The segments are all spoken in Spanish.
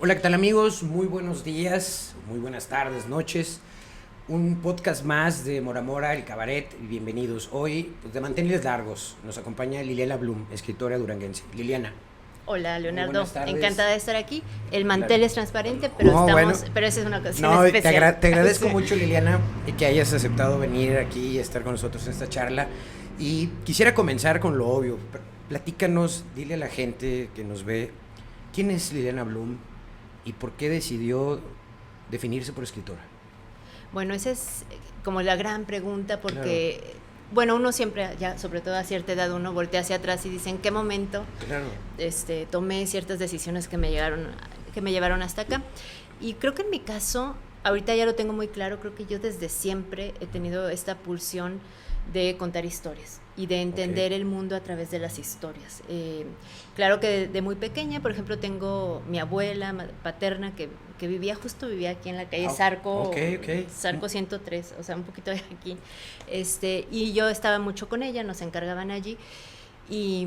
Hola, ¿qué tal amigos? Muy buenos días, muy buenas tardes, noches. Un podcast más de Mora Mora, el cabaret, y bienvenidos. Hoy, pues, de mantenerles largos, nos acompaña Liliana Blum, escritora duranguense. Liliana, Hola, muy Leonardo. buenas tardes. Encantada de estar aquí. El mantel Claro. es transparente, Oh, bueno, pero esa es una ocasión no, especial. te agradezco Sí. mucho, Liliana, que hayas aceptado venir aquí y estar con nosotros en esta charla. Y quisiera comenzar con lo obvio. Platícanos, dile a la gente que nos ve, ¿quién es Liliana Blum y por qué decidió definirse por escritora? Bueno, esa es como la gran pregunta Claro, porque, bueno, uno siempre, ya sobre todo a cierta edad, uno voltea hacia atrás y dice en qué momento claro. tomé ciertas decisiones que me llevaron hasta acá. Y creo que en mi caso, ahorita ya lo tengo muy claro, creo que yo desde siempre he tenido esta pulsión de contar historias y de entender Ok. el mundo a través de las historias. Claro que de muy pequeña, por ejemplo, tengo mi abuela paterna que vivía aquí en la calle Ah, ok, ok. Zarco 103, o sea, un poquito de aquí. Y yo estaba mucho con ella, nos encargaban allí y,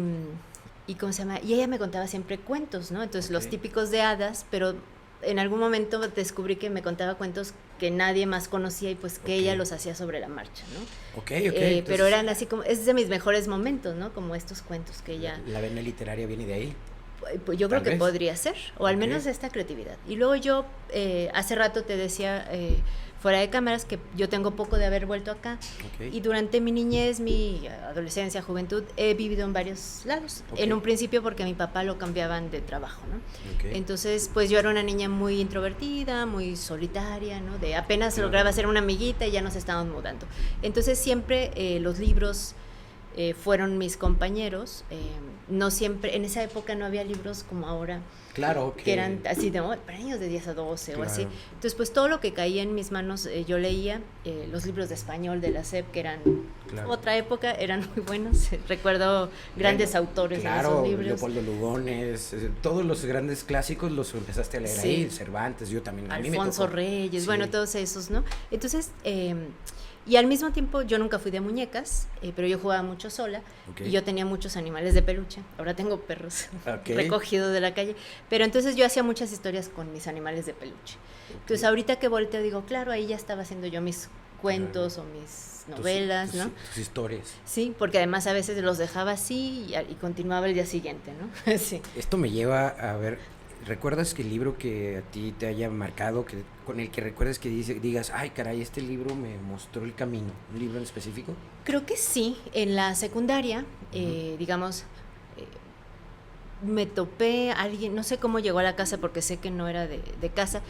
y ¿cómo se llama? Y ella me contaba siempre cuentos, ¿no? Entonces, Ok, los típicos de hadas, pero en algún momento descubrí que me contaba cuentos que nadie más conocía y pues que ok, ella los hacía sobre la marcha, ¿no? ok, ok. Pero Entonces, eran así como, es de mis mejores momentos, ¿no? Como estos cuentos que ella, la vena literaria viene de ahí, pues yo creo tal que vez. podría ser, o al Ok, menos esta creatividad. Y luego yo, hace rato te decía, fuera de cámaras, que yo tengo poco de haber vuelto acá. ok, Y durante mi niñez, mi adolescencia, juventud, he vivido en varios lados. ok, En un principio porque mi papá lo cambiaban de trabajo, ¿no? ok. Entonces, pues yo era una niña muy introvertida, muy solitaria, ¿no? De apenas Claro. lograba ser una amiguita y ya nos estábamos mudando. Entonces siempre los libros fueron mis compañeros. No siempre, en esa época no había libros como ahora, Claro que eran que. así de para niños de 10 a 12 o así. Claro, Entonces, pues todo lo que caía en mis manos yo leía. Los libros de español de la SEP, que eran claro. otra época, eran muy buenos. Recuerdo grandes Bueno, autores en esos claro, libros. Leopoldo Lugones, todos los grandes clásicos los empezaste a leer ahí, Sí, Cervantes, yo también, a mí me Alfonso tocó. Reyes, bueno, Sí, todos esos, ¿no? Entonces, y al mismo tiempo yo nunca fui de muñecas, pero yo jugaba mucho sola ok, y yo tenía muchos animales de peluche. Ahora tengo perros ok, recogidos de la calle, pero entonces yo hacía muchas historias con mis animales de peluche. Entonces ok. ahorita que volteo digo, claro, ahí ya estaba haciendo yo mis Claro. cuentos o mis novelas, ¿no? Tus historias. Sí, porque además a veces los dejaba así y continuaba el día siguiente, ¿no? Sí. Esto me lleva a ver, ¿recuerdas que el libro que a ti te haya marcado, que con el que recuerdas que digas, ay caray, este libro me mostró el camino? ¿Un libro en específico? Creo que sí, en la secundaria, Ujú. digamos, me topé a alguien, no sé cómo llegó a la casa porque sé que no era de casa,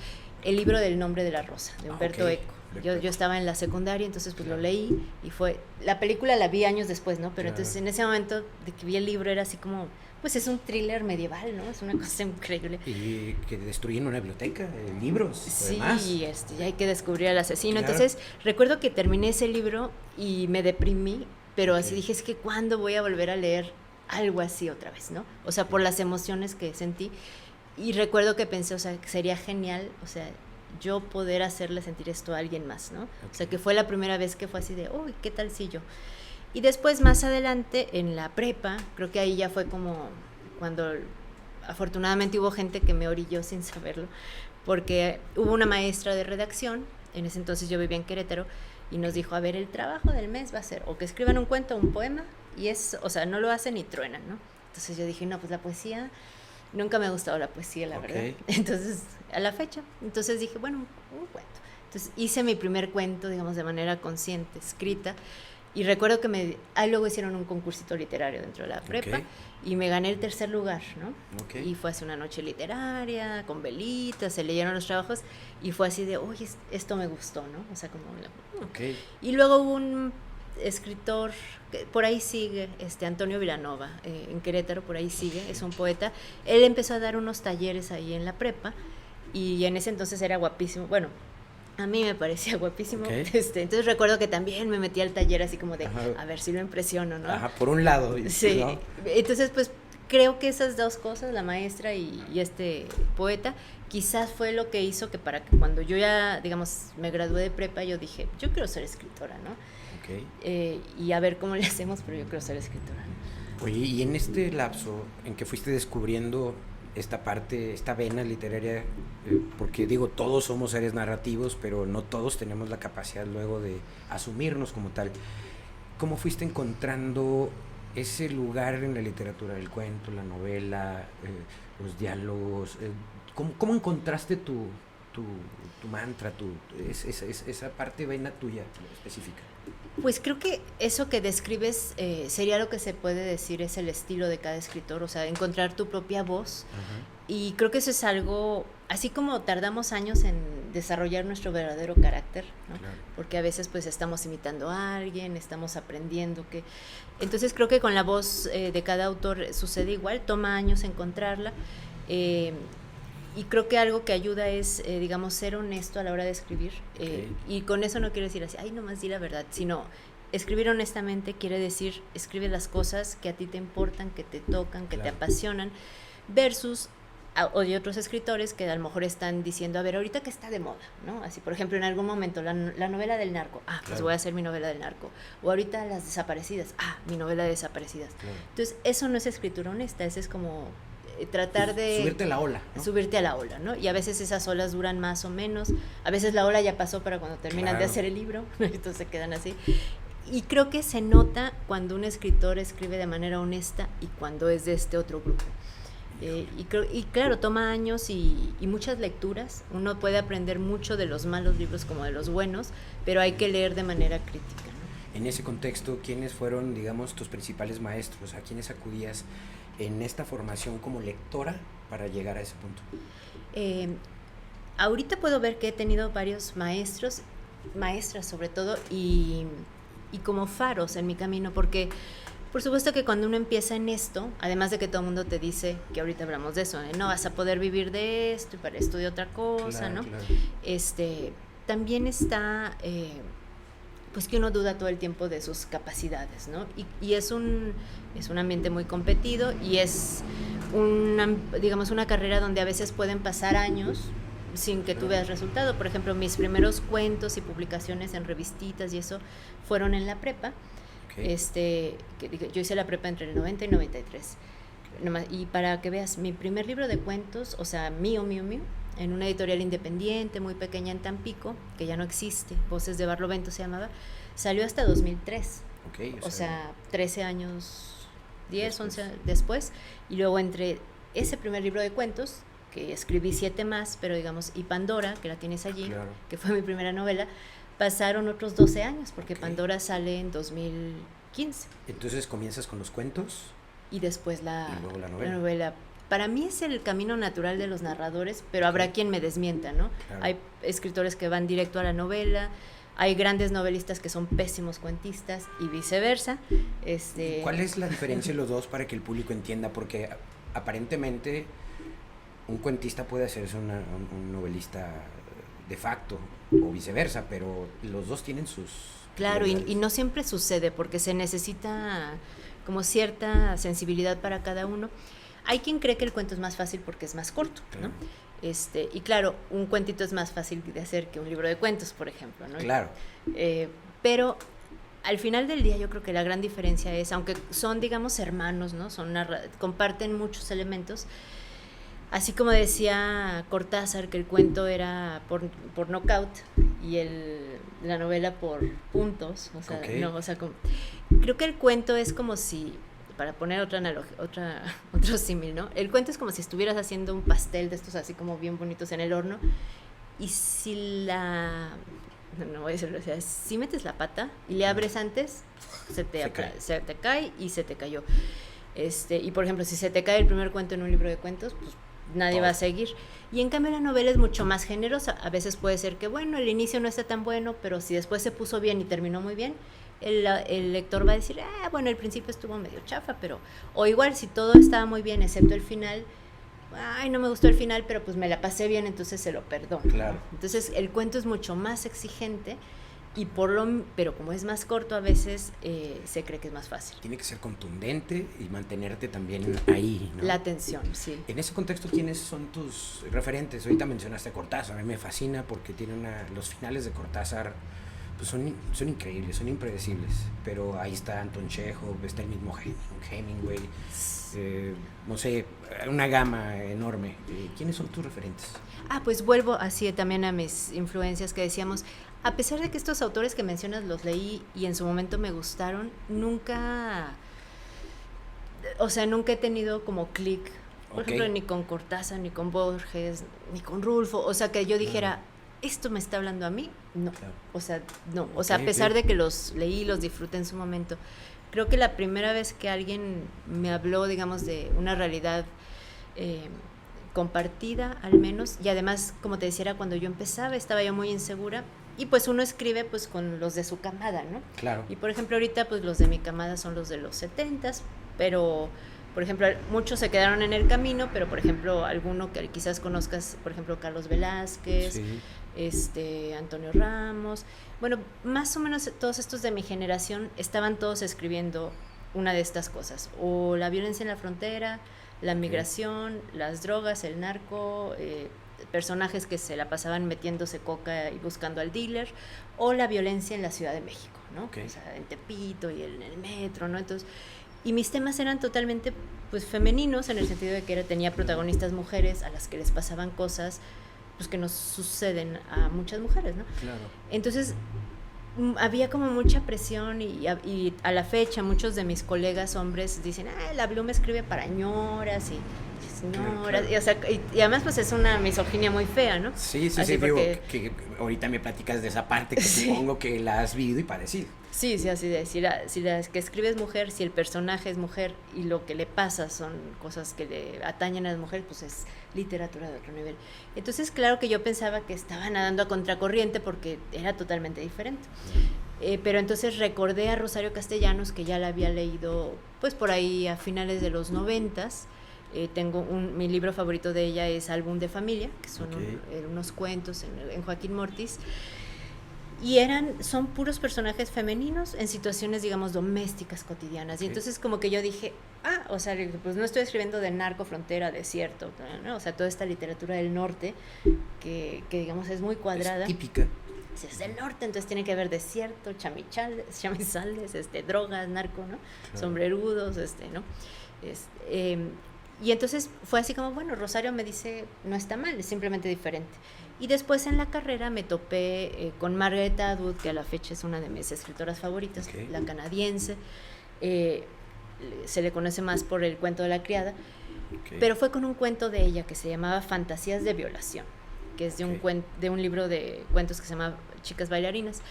el libro del nombre de la rosa, de Ah, Humberto ok. Eco. Humberto Yo Eco. estaba en la secundaria, entonces pues lo Claro, leí y fue, la película la vi años después, ¿no? Pero claro. entonces en ese momento de que vi el libro era así como, pues es un thriller medieval, ¿no? Es una cosa increíble. Y que destruyen una biblioteca, libros, además. Sí, ya hay que descubrir al asesino. Claro. Entonces recuerdo que terminé ese libro y me deprimí, pero Ok, así dije, es que ¿cuándo voy a volver a leer algo así otra vez, ¿no? O sea, por las emociones que sentí. Y recuerdo que pensé, o sea, que sería genial, o sea, yo poder hacerle sentir esto a alguien más, ¿no? O sea, ok. que fue la primera vez que fue así de, uy, ¿qué tal si yo? Y después, más adelante, en la prepa, creo que ahí ya fue como cuando afortunadamente hubo gente que me orilló sin saberlo, porque hubo una maestra de redacción, en ese entonces yo vivía en Querétaro, y nos dijo, a ver, el trabajo del mes va a ser o que escriban un cuento o un poema, y es, o sea, no lo hacen ni truenan, ¿no? Entonces yo dije, no, pues la poesía, nunca me ha gustado la poesía, la verdad. Ok. Entonces, a la fecha, entonces dije, bueno, un cuento. Entonces hice mi primer cuento, digamos, de manera consciente, escrita, y recuerdo que luego hicieron un concursito literario dentro de la prepa Ok, y me gané el tercer lugar, ¿no? ok, Y fue así una noche literaria, con velitas, se leyeron los trabajos y fue así de, oye, esto me gustó, ¿no? O sea, como... ok. Y luego hubo un escritor, que por ahí sigue, Antonio Vilanova, en Querétaro, por ahí sigue, es un poeta. Él empezó a dar unos talleres ahí en la prepa y en ese entonces era guapísimo, bueno, a mí me parecía guapísimo. Ok. Entonces recuerdo que también me metí al taller así como de, Ajá, a ver si lo impresiono, ¿no? ajá, por un lado, Sí, ¿no? entonces pues creo que esas dos cosas, la maestra y este poeta, quizás fue lo que hizo que para que cuando yo ya, digamos, me gradué de prepa, yo dije, yo quiero ser escritora, ¿no? Ok. Y a ver cómo le hacemos, pero yo quiero ser escritora. Oye, y en este lapso en que fuiste descubriendo esta parte, esta vena literaria, porque digo, todos somos seres narrativos, pero no todos tenemos la capacidad luego de asumirnos como tal. ¿Cómo fuiste encontrando ese lugar en la literatura, el cuento, la novela, los diálogos? ¿Cómo encontraste tu mantra, esa parte vena tuya específica? Pues creo que eso que describes sería lo que se puede decir es el estilo de cada escritor, o sea, encontrar tu propia voz. Uh-huh. Y creo que eso es algo, así como tardamos años en desarrollar nuestro verdadero carácter, ¿no? Claro. Porque a veces pues estamos imitando a alguien, estamos aprendiendo que... Entonces creo que con la voz de cada autor sucede igual, toma años encontrarla. Y creo que algo que ayuda es, digamos, ser honesto a la hora de escribir. Okay. Y con eso no quiero decir así, ay, nomás di la verdad, sino escribir honestamente quiere decir, escribe las cosas que a ti te importan, que te tocan, que claro. te apasionan, versus hay otros escritores que a lo mejor están diciendo, a ver, ahorita que está de moda, ¿no? Así, por ejemplo, en algún momento, la novela del narco, pues claro. voy a hacer mi novela del narco. O ahorita las desaparecidas, mi novela de desaparecidas. Claro. Entonces, eso no es escritura honesta, eso es como... tratar de... subirte a la ola, ¿no? Subirte a la ola, ¿no? Y a veces esas olas duran más o menos, a veces la ola ya pasó para cuando terminan claro. de hacer el libro, entonces se quedan así. Y creo que se nota cuando un escritor escribe de manera honesta y cuando es de este otro grupo. Y claro, toma años y muchas lecturas, uno puede aprender mucho de los malos libros como de los buenos, pero hay que leer de manera crítica, ¿no? En ese contexto, ¿quiénes fueron, digamos, tus principales maestros? ¿A quiénes acudías en esta formación como lectora para llegar a ese punto? Ahorita puedo ver que he tenido varios maestros, maestras sobre todo, y como faros en mi camino, porque por supuesto que cuando uno empieza en esto, además de que todo el mundo te dice, que ahorita hablamos de eso, no vas a poder vivir de esto y para esto de otra cosa, claro, ¿no? Claro. También está... pues que uno duda todo el tiempo de sus capacidades, ¿no? Y es un ambiente muy competido y es una carrera donde a veces pueden pasar años sin que tú veas resultado. Por ejemplo, mis primeros cuentos y publicaciones en revistitas y eso fueron en la prepa. Okay. Yo hice la prepa entre el 90 y 93. Y para que veas, mi primer libro de cuentos, o sea, mío, en una editorial independiente, muy pequeña en Tampico, que ya no existe, Voces de Barlovento se llamaba, salió hasta 2003. Okay, o sea, 13 años, 10, 11 después. Y luego entre ese primer libro de cuentos, que escribí 7 más, pero digamos, y Pandora, que la tienes allí, claro. que fue mi primera novela, pasaron otros 12 años, porque okay. Pandora sale en 2015. Entonces comienzas con los cuentos. Y después y luego la novela. Para mí es el camino natural de los narradores, pero habrá quien me desmienta, ¿no? Claro. Hay escritores que van directo a la novela, hay grandes novelistas que son pésimos cuentistas y viceversa. ¿Cuál es la diferencia de los dos para que el público entienda? Porque aparentemente un cuentista puede hacerse un novelista de facto o viceversa, pero los dos tienen sus... Claro, y no siempre sucede porque se necesita como cierta sensibilidad para cada uno. Hay quien cree que el cuento es más fácil porque es más corto, ¿no? Y claro, un cuentito es más fácil de hacer que un libro de cuentos, por ejemplo, ¿no? Claro. Pero al final del día yo creo que la gran diferencia es, aunque son, digamos, hermanos, ¿no? Comparten muchos elementos. Así como decía Cortázar que el cuento era por knockout y la novela por puntos, o sea, okay. Creo que el cuento es como si, para poner otra analogía, otro símil, ¿no? El cuento es como si estuvieras haciendo un pastel de estos así como bien bonitos en el horno y si no voy a decirlo, o sea, si metes la pata y le abres antes, se te cae y se te cayó. Y por ejemplo, si se te cae el primer cuento en un libro de cuentos, pues nadie va a seguir. Y en cambio la novela es mucho más generosa. A veces puede ser que, bueno, el inicio no está tan bueno, pero si después se puso bien y terminó muy bien, el lector va a decir, bueno, el principio estuvo medio chafa, pero... O igual, si todo estaba muy bien, excepto el final, no me gustó el final, pero pues me la pasé bien, entonces se lo perdono. Claro. Entonces el cuento es mucho más exigente pero como es más corto a veces se cree que es más fácil. Tiene que ser contundente y mantenerte también ahí, ¿no? La atención, sí. En ese contexto, ¿quiénes son tus referentes? Ahorita mencionaste a Cortázar, a mí me fascina porque tiene los finales de Cortázar pues son increíbles, son impredecibles, pero ahí está Anton Chekhov, está el mismo Hemingway, no sé, una gama enorme. ¿Quiénes son tus referentes? Pues vuelvo así también a mis influencias que decíamos. A pesar de que estos autores que mencionas los leí y en su momento me gustaron, nunca he tenido como clic, por ejemplo, ni con Cortázar, ni con Borges, ni con Rulfo, o sea, que yo dijera, ¿esto me está hablando a mí? No, claro. O sea, no, o sea, a pesar de que los leí, los disfruté en su momento, creo que la primera vez que alguien me habló, digamos, de una realidad compartida, al menos, y además, como te decía, era cuando yo empezaba, estaba yo muy insegura, y pues uno escribe pues con los de su camada, ¿no? Claro. Y por ejemplo ahorita pues los de mi camada son los de los 70s, pero por ejemplo muchos se quedaron en el camino, pero por ejemplo alguno que quizás conozcas, por ejemplo Carlos Velázquez, sí. Antonio Ramos, bueno, más o menos todos estos de mi generación estaban todos escribiendo una de estas cosas, o la violencia en la frontera, la migración, las drogas, el narco, personajes que se la pasaban metiéndose coca y buscando al dealer, o la violencia en la Ciudad de México, ¿no? O sea, en Tepito y en el metro, ¿no? Entonces, y mis temas eran totalmente pues femeninos, en el sentido de que tenía protagonistas mujeres a las que les pasaban cosas pues que nos suceden a muchas mujeres, ¿no? Claro. Entonces había como mucha presión y a la fecha muchos de mis colegas hombres dicen, la Bloom escribe para ñoras y señoras, claro. Y, o sea, y además pues es una misoginia muy fea, ¿no? Sí, porque... digo, que ahorita me platicas de esa parte que supongo que la has vivido y padecido. Sí, así de, si la que escribe es mujer, si el personaje es mujer y lo que le pasa son cosas que le atañen a las mujeres, pues es literatura de otro nivel. Entonces, claro que yo pensaba que estaba nadando a contracorriente porque era totalmente diferente. Pero entonces recordé a Rosario Castellanos, que ya la había leído pues por ahí a finales de los 90s. Mi libro favorito de ella es Álbum de Familia, que son unos cuentos en Joaquín Mortis. Y son puros personajes femeninos en situaciones, digamos, domésticas, cotidianas. Y entonces como que yo dije, o sea, pues no estoy escribiendo de narco, frontera, desierto, ¿no? O sea, toda esta literatura del norte que digamos, es muy cuadrada. Es típica. Si es del norte, entonces tiene que haber desierto, chamizales, drogas, narco, ¿no? Claro. Sombrerudos, ¿no? Y entonces fue así como, bueno, Rosario me dice, no está mal, es simplemente diferente. Y después en la carrera me topé con Margaret Atwood, que a la fecha es una de mis escritoras favoritas, la canadiense. Se le conoce más por el cuento de la criada, pero fue con un cuento de ella que se llamaba Fantasías de violación, que es de un libro de cuentos que se llama Chicas bailarinas.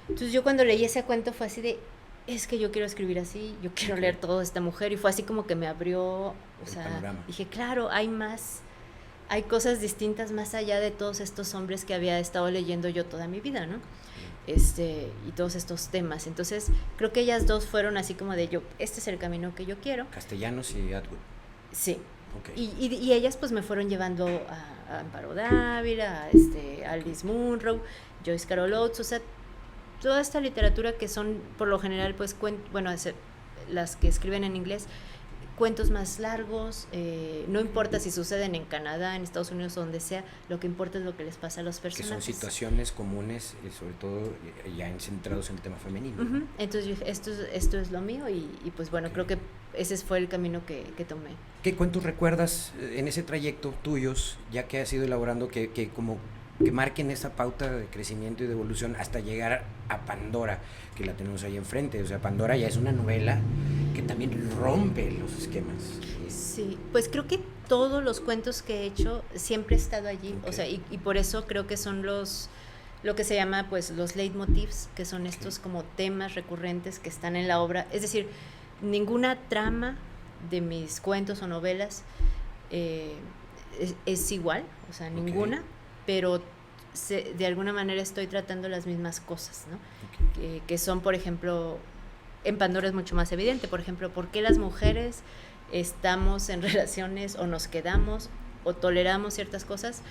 Entonces yo cuando leí ese cuento fue así de, es que yo quiero escribir así, yo quiero leer todo de esta mujer, y fue así como que me abrió, o sea, panorama. Dije, claro, hay cosas distintas más allá de todos estos hombres que había estado leyendo yo toda mi vida, ¿no? Y todos estos temas. Entonces, creo que ellas dos fueron así como de este es el camino que yo quiero. Castellanos y Atwood. Sí. Y ellas pues me fueron llevando a Amparo Dávila, a Alice Munro, Joyce Carol Oates, o sea, toda esta literatura que son por lo general pues las que escriben en inglés, cuentos más largos, no importa si suceden en Canadá, en Estados Unidos o donde sea, lo que importa es lo que les pasa a los personajes. Que son situaciones comunes y sobre todo ya centrados en el tema femenino. Uh-huh. Entonces esto es lo mío y pues bueno, creo que ese fue el camino que tomé. ¿Qué cuentos recuerdas en ese trayecto tuyos, ya que has ido elaborando, que marquen esa pauta de crecimiento y de evolución hasta llegar a Pandora, que la tenemos ahí enfrente? O sea, Pandora ya es una novela que también rompe los esquemas. Sí, pues creo que todos los cuentos que he hecho siempre he estado allí, o sea, y por eso creo que son lo que se llama pues los leitmotivs, que son estos como temas recurrentes que están en la obra. Es decir, ninguna trama de mis cuentos o novelas es igual, o sea, ninguna, pero de alguna manera estoy tratando las mismas cosas, ¿no? Que son, por ejemplo, en Pandora es mucho más evidente, por ejemplo, ¿por qué las mujeres estamos en relaciones o nos quedamos o toleramos ciertas cosas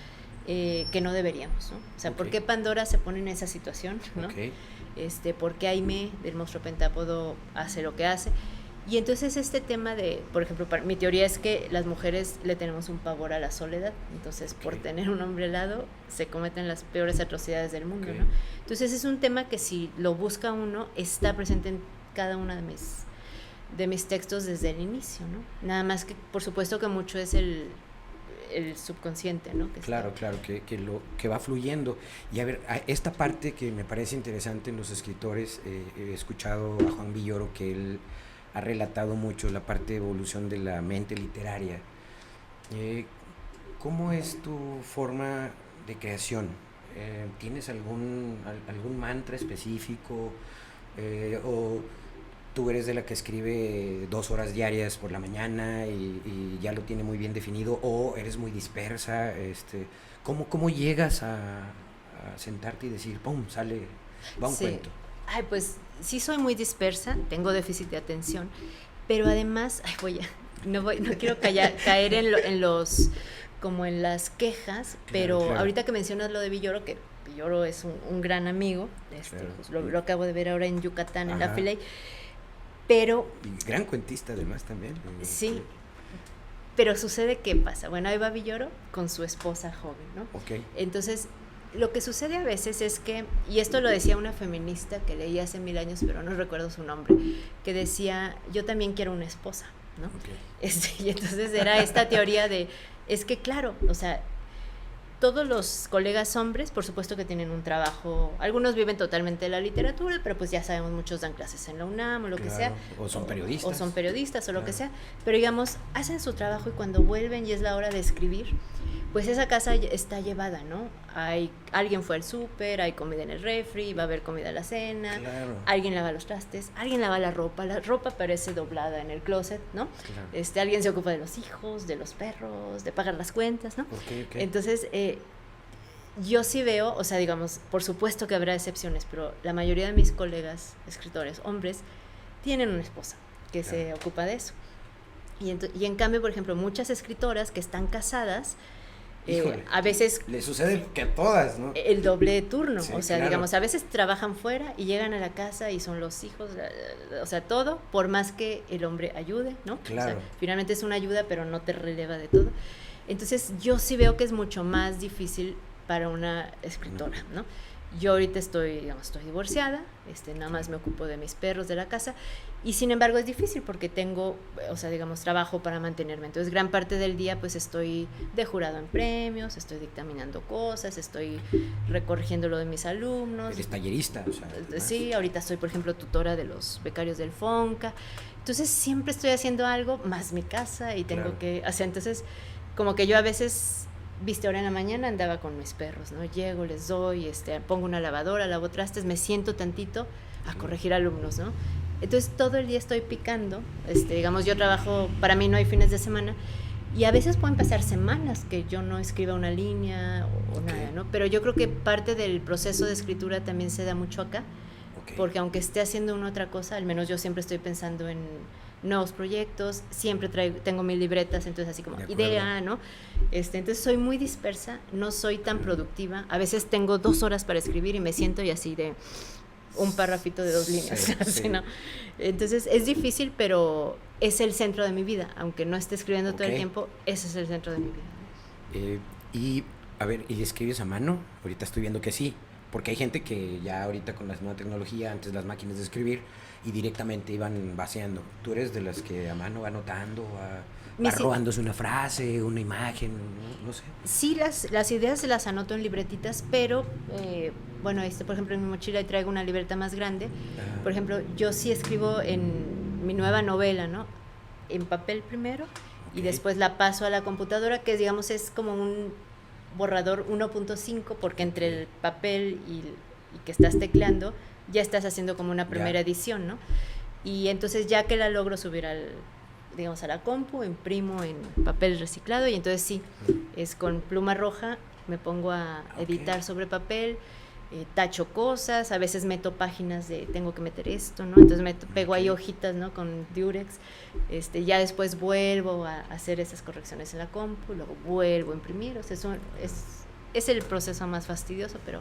que no deberíamos, ¿no? O sea, ¿por qué Pandora se pone en esa situación, ¿no? ¿Por qué Aimee del monstruo pentápodo hace lo que hace? Y entonces este tema de, por ejemplo, mi teoría es que las mujeres le tenemos un pavor a la soledad, entonces por tener un hombre al lado se cometen las peores atrocidades del mundo, ¿no? Entonces es un tema que si lo busca uno, está presente en cada una de mis textos desde el inicio, ¿no? Nada más que, por supuesto que mucho es el subconsciente, ¿no? Claro, que va fluyendo. Y a ver, esta parte que me parece interesante en los escritores, he escuchado a Juan Villoro que él ha relatado mucho la parte de evolución de la mente literaria. ¿Cómo es tu forma de creación? ¿Tienes algún mantra específico? ¿O tú eres de la que escribe 2 horas diarias por la mañana y ya lo tiene muy bien definido? ¿O eres muy dispersa? ¿Cómo llegas a sentarte y decir, ¡pum!, va un cuento? Ay, pues sí soy muy dispersa, tengo déficit de atención, pero además, no quiero caer en los, como en las quejas, pero ahorita que mencionas lo de Villoro, que Villoro es un gran amigo, pues lo acabo de ver ahora en Yucatán, en la Filey, pero... Y gran cuentista además también. Sí, pero sucede, ¿qué pasa? Bueno, ahí va Villoro con su esposa joven, ¿no? Okay. Entonces, lo que sucede a veces es que, y esto lo decía una feminista que leí hace 1000 años, pero no recuerdo su nombre, que decía, yo también quiero una esposa, ¿no? Okay. Y entonces era esta teoría de, es que claro, o sea, todos los colegas hombres, por supuesto que tienen un trabajo, algunos viven totalmente de la literatura, pero pues ya sabemos, muchos dan clases en la UNAM o lo que sea. O son periodistas. O lo que sea, pero digamos, hacen su trabajo y cuando vuelven y es la hora de escribir, pues esa casa está llevada, ¿no? Alguien fue al súper, hay comida en el refri, va a haber comida a la cena, alguien lava los trastes, alguien lava la ropa parece doblada en el closet, ¿no? Alguien se ocupa de los hijos, de los perros, de pagar las cuentas, ¿no? Okay. Entonces, yo sí veo, o sea, digamos, por supuesto que habrá excepciones, pero la mayoría de mis colegas escritores, hombres, tienen una esposa que se ocupa de eso. Y en cambio, por ejemplo, muchas escritoras que están casadas, a veces le sucede que a todas, ¿no? El doble de turno, o sea, digamos, a veces trabajan fuera y llegan a la casa y son los hijos, o sea, todo, por más que el hombre ayude, ¿no? Claro. O sea, finalmente es una ayuda, pero no te releva de todo. Entonces, yo sí veo que es mucho más difícil para una escritora, ¿no? Yo ahorita estoy divorciada, nada más me ocupo de mis perros, de la casa, y sin embargo es difícil porque tengo, o sea, digamos, trabajo para mantenerme. Entonces, gran parte del día, pues, estoy de jurado en premios, estoy dictaminando cosas, estoy recorrigiendo lo de mis alumnos. Eres tallerista, o sea. Sí, ahorita soy, por ejemplo, tutora de los becarios del FONCA. Entonces, siempre estoy haciendo algo, más mi casa, y tengo que, o sea, entonces, como que yo a veces... Viste, ahora en la mañana andaba con mis perros, ¿no? Llego, les doy, pongo una lavadora, lavo trastes, me siento tantito a corregir alumnos, ¿no? Entonces, todo el día estoy picando, digamos, yo trabajo, para mí no hay fines de semana, y a veces pueden pasar semanas que yo no escriba una línea o nada, ¿no? Pero yo creo que parte del proceso de escritura también se da mucho acá, porque aunque esté haciendo una otra cosa, al menos yo siempre estoy pensando en nuevos proyectos, siempre tengo 1000 libretas, entonces así como idea, ¿no? Entonces soy muy dispersa, no soy tan productiva, a veces tengo 2 horas para escribir y me siento y así de un párrafito de 2 líneas, así, ¿no? Entonces es difícil, pero es el centro de mi vida, aunque no esté escribiendo todo el tiempo, ese es el centro de mi vida. Y, a ver, ¿y escribes a mano? Ahorita estoy viendo que sí, porque hay gente que ya ahorita con la nueva tecnología, antes las máquinas de escribir, y directamente iban vaciando. ¿Tú eres de las que a mano va anotando, va robándose una frase, una imagen, no sé? Sí, las ideas las anoto en libretitas, pero, bueno, por ejemplo, en mi mochila traigo una libreta más grande. Por ejemplo, yo sí escribo en mi nueva novela, ¿no? En papel primero, y después la paso a la computadora, que digamos es como un borrador 1.5, porque entre el papel y que estás tecleando, ya estás haciendo como una primera edición, ¿no? Y entonces ya que la logro subir a la compu, imprimo en papel reciclado y entonces sí, es con pluma roja, me pongo a editar sobre papel, tacho cosas, a veces meto páginas de tengo que meter esto, ¿no? Entonces pego ahí hojitas, ¿no? Con Durex, ya después vuelvo a hacer esas correcciones en la compu, luego vuelvo a imprimir, o sea, eso es el proceso más fastidioso, pero...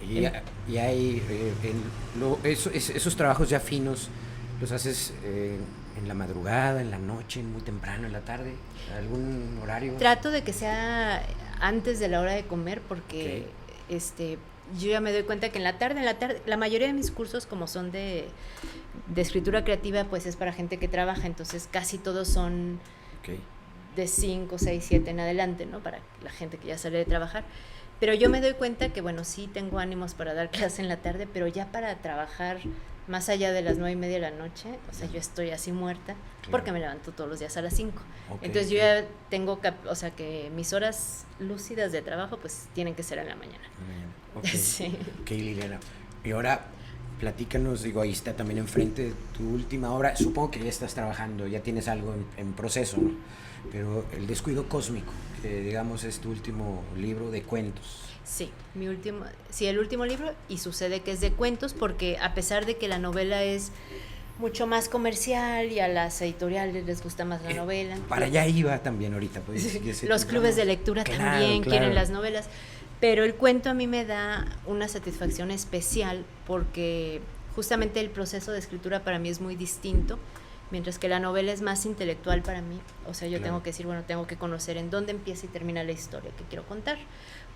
Y hay esos trabajos ya finos, los haces en la madrugada, en la noche, muy temprano, en la tarde? ¿Algún horario? Trato de que sea antes de la hora de comer porque yo ya me doy cuenta que en la tarde, la mayoría de mis cursos, como son de escritura creativa, pues es para gente que trabaja, entonces casi todos son de 5, 6, 7 en adelante, ¿no? Para la gente que ya sale de trabajar. Pero yo me doy cuenta que, bueno, sí tengo ánimos para dar clase en la tarde, pero ya para trabajar más allá de las 9:30 de la noche, o sea, yo estoy así muerta, porque me levanto todos los días a las 5. Entonces yo ya tengo, o sea, que mis horas lúcidas de trabajo, pues tienen que ser en la mañana. Sí. Ok, Liliana. Y ahora, platícanos, digo, ahí está también enfrente tu última obra. Supongo que ya estás trabajando, ya tienes algo en proceso, ¿no? Pero El Descuido Cósmico, que digamos es tu último libro de cuentos. Sí, el último libro, y sucede que es de cuentos porque a pesar de que la novela es mucho más comercial y a las editoriales les gusta más la novela. Para allá iba también ahorita. Pues, los clubes de lectura también quieren las novelas, pero el cuento a mí me da una satisfacción especial porque justamente el proceso de escritura para mí es muy distinto, mientras que la novela es más intelectual para mí. O sea, yo tengo que decir, bueno, tengo que conocer en dónde empieza y termina la historia que quiero contar.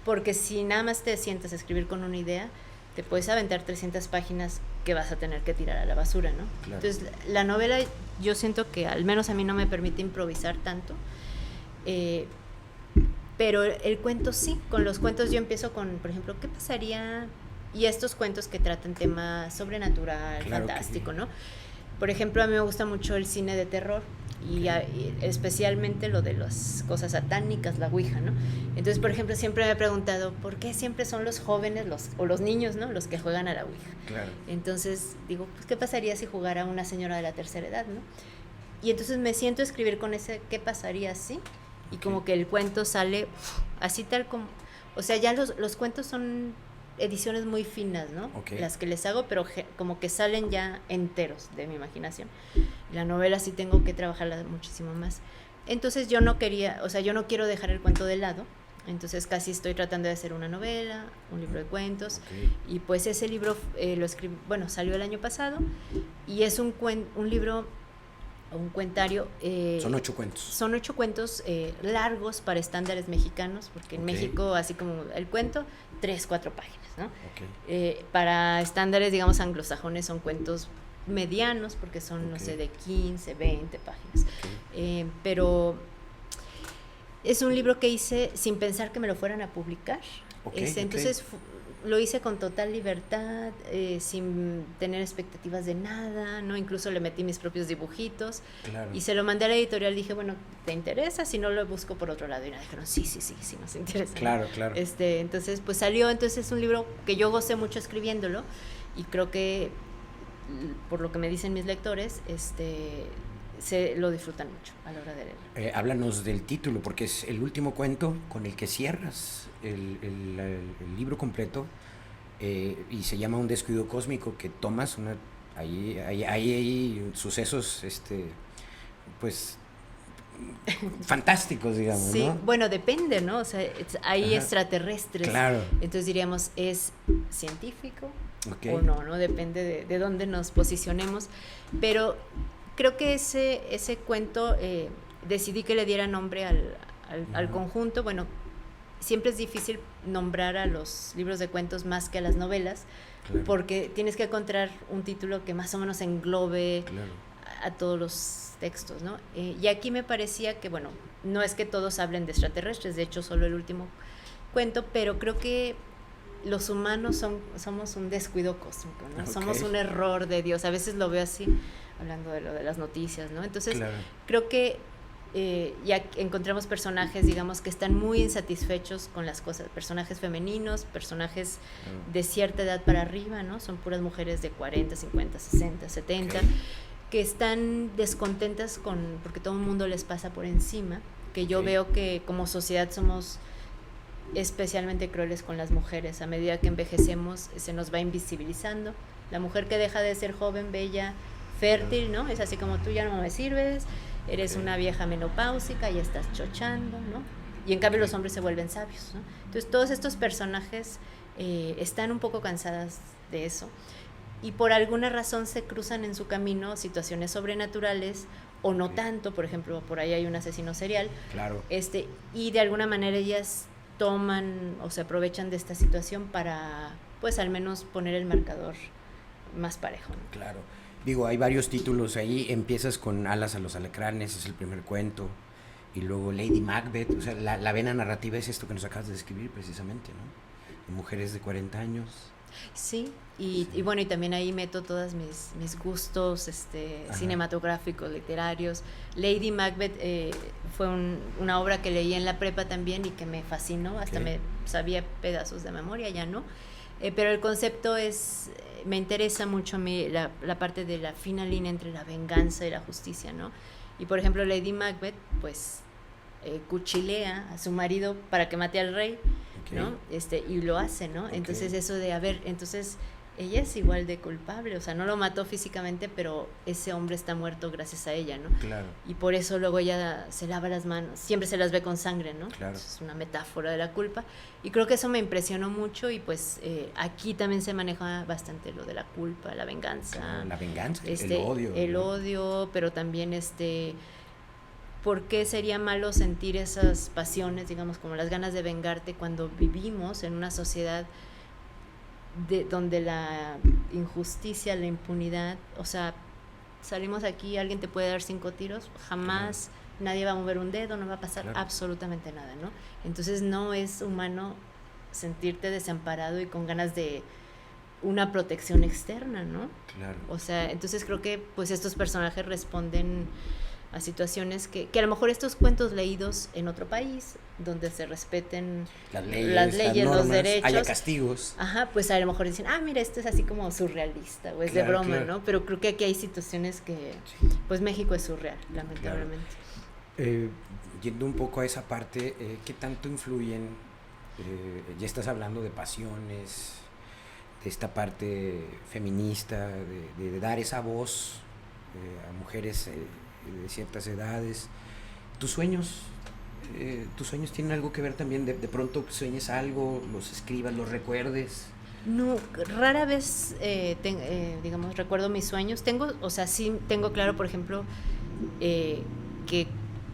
Porque si nada más te sientas a escribir con una idea, te puedes aventar 300 páginas que vas a tener que tirar a la basura, ¿no? Claro. Entonces, la novela yo siento que al menos a mí no me permite improvisar tanto, pero el cuento sí. Con los cuentos yo empiezo con, por ejemplo, ¿qué pasaría? Y estos cuentos que tratan tema sobrenatural, fantástico, ¿no? Por ejemplo, a mí me gusta mucho el cine de terror y especialmente lo de las cosas satánicas, la ouija, ¿no? Entonces, por ejemplo, siempre me he preguntado ¿por qué siempre son los jóvenes o los niños, ¿no? Los que juegan a la ouija. Claro. Entonces digo, pues, ¿qué pasaría si jugara una señora de la tercera edad, ¿no? Y entonces me siento a escribir con ese ¿qué pasaría si? Y como que el cuento sale así tal como, o sea, ya los cuentos son ediciones muy finas, ¿no? Las que les hago, pero como que salen ya enteros de mi imaginación. La novela sí tengo que trabajarla muchísimo más. Entonces yo no quiero dejar el cuento de lado, entonces casi estoy tratando de hacer una novela, un libro de cuentos, y pues ese libro lo escribí, bueno, salió el año pasado, y es un libro, un cuentario. Son 8 cuentos. Son 8 cuentos largos para estándares mexicanos, porque en México, así como el cuento, 3, 4 páginas, ¿no? Para estándares, digamos, anglosajones son cuentos medianos, porque son, no sé, de 15, 20 páginas. Pero es un libro que hice sin pensar que me lo fueran a publicar. Entonces lo hice con total libertad, sin tener expectativas de nada, ¿no? Incluso le metí mis propios dibujitos. Y se lo mandé a la editorial. Dije, bueno, ¿te interesa? Si no, lo busco por otro lado. Y me dijeron, sí, nos interesa. Claro. Entonces, pues salió. Entonces es un libro que yo gocé mucho escribiéndolo, y creo que, por lo que me dicen mis lectores, se lo disfrutan mucho a la hora de leerlo. Háblanos del título, porque es el último cuento con el que cierras el libro completo, y se llama Un Descuido Cósmico, que tomas hay sucesos pues fantásticos, digamos, sí, ¿no? Bueno, depende, ¿no? O sea, hay extraterrestres. Claro. Entonces diríamos, ¿es científico o no? Depende de dónde nos posicionemos. Pero creo que ese cuento, decidí que le diera nombre al conjunto. Bueno, siempre es difícil nombrar a los libros de cuentos más que a las novelas, porque tienes que encontrar un título que más o menos englobe a todos los textos, ¿no? Y aquí me parecía que, bueno, no es que todos hablen de extraterrestres, de hecho solo el último cuento, pero creo que los humanos somos un descuido cósmico, ¿no? Somos un error de Dios. A veces lo veo así, hablando de lo de las noticias, ¿no? Entonces, creo que ya encontramos personajes, digamos, que están muy insatisfechos con las cosas, personajes femeninos, personajes de cierta edad para arriba, ¿no? Son puras mujeres de 40, 50, 60, 70, que están descontentas porque todo el mundo les pasa por encima, que yo veo que como sociedad somos especialmente crueles con las mujeres. A medida que envejecemos se nos va invisibilizando. La mujer que deja de ser joven, bella, fértil, ¿no? Es así como, tú ya no me sirves, eres una vieja menopáusica y estás chochando, ¿no? Y en cambio los hombres se vuelven sabios, ¿no? Entonces todos estos personajes están un poco cansadas de eso, y por alguna razón se cruzan en su camino situaciones sobrenaturales o no tanto, por ejemplo, por ahí hay un asesino serial. Claro. Y de alguna manera ellas toman o se aprovechan de esta situación para, pues al menos poner el marcador más parejo, ¿no? Claro. Digo, hay varios títulos ahí. Empiezas con Alas a los alacranes, es el primer cuento. Y luego Lady Macbeth. O sea, la vena narrativa es esto que nos acabas de describir precisamente, ¿no? De mujeres de 40 años. Sí, y bueno, y también ahí meto todos mis gustos cinematográficos, literarios. Lady Macbeth fue una obra que leí en la prepa también y que me fascinó, hasta me sabía pedazos de memoria, ya no. Pero el concepto me interesa mucho a mí la parte de la fina línea entre la venganza y la justicia, ¿no? Y por ejemplo, Lady Macbeth, pues cuchilea a su marido para que mate al rey, ¿no? Y lo hace, ¿no? Entonces eso de, entonces ella es igual de culpable, o sea, no lo mató físicamente, pero ese hombre está muerto gracias a ella, ¿no? Claro. Y por eso luego ella se lava las manos, siempre se las ve con sangre, ¿no? Claro. Es una metáfora de la culpa, y creo que eso me impresionó mucho, y pues aquí también se maneja bastante lo de la culpa, la venganza. Claro, la venganza, el odio. El ¿no? odio, pero también ¿por qué sería malo sentir esas pasiones, digamos, como las ganas de vengarte cuando vivimos en una sociedad donde la injusticia, la impunidad, o sea, salimos aquí, alguien te puede dar 5 tiros, jamás nadie va a mover un dedo, no va a pasar absolutamente nada, ¿no? Entonces no es humano sentirte desamparado y con ganas de una protección externa, ¿no? Claro. O sea, entonces creo que pues estos personajes responden a situaciones que a lo mejor estos cuentos leídos en otro país, donde se respeten las leyes normas, los derechos, haya castigos. Ajá, pues a lo mejor dicen, mira, esto es así como surrealista, o es de broma, ¿no? Pero creo que aquí hay situaciones que, pues México es surreal, lamentablemente. Yendo un poco a esa parte, ¿qué tanto influyen? Ya estás hablando de pasiones, de esta parte feminista, de dar esa voz a mujeres de ciertas edades. ¿Tus sueños tienen algo que ver también? De pronto sueñes algo, los escribas, los recuerdes. No, rara vez, digamos, recuerdo mis sueños. Sí tengo claro, por ejemplo, que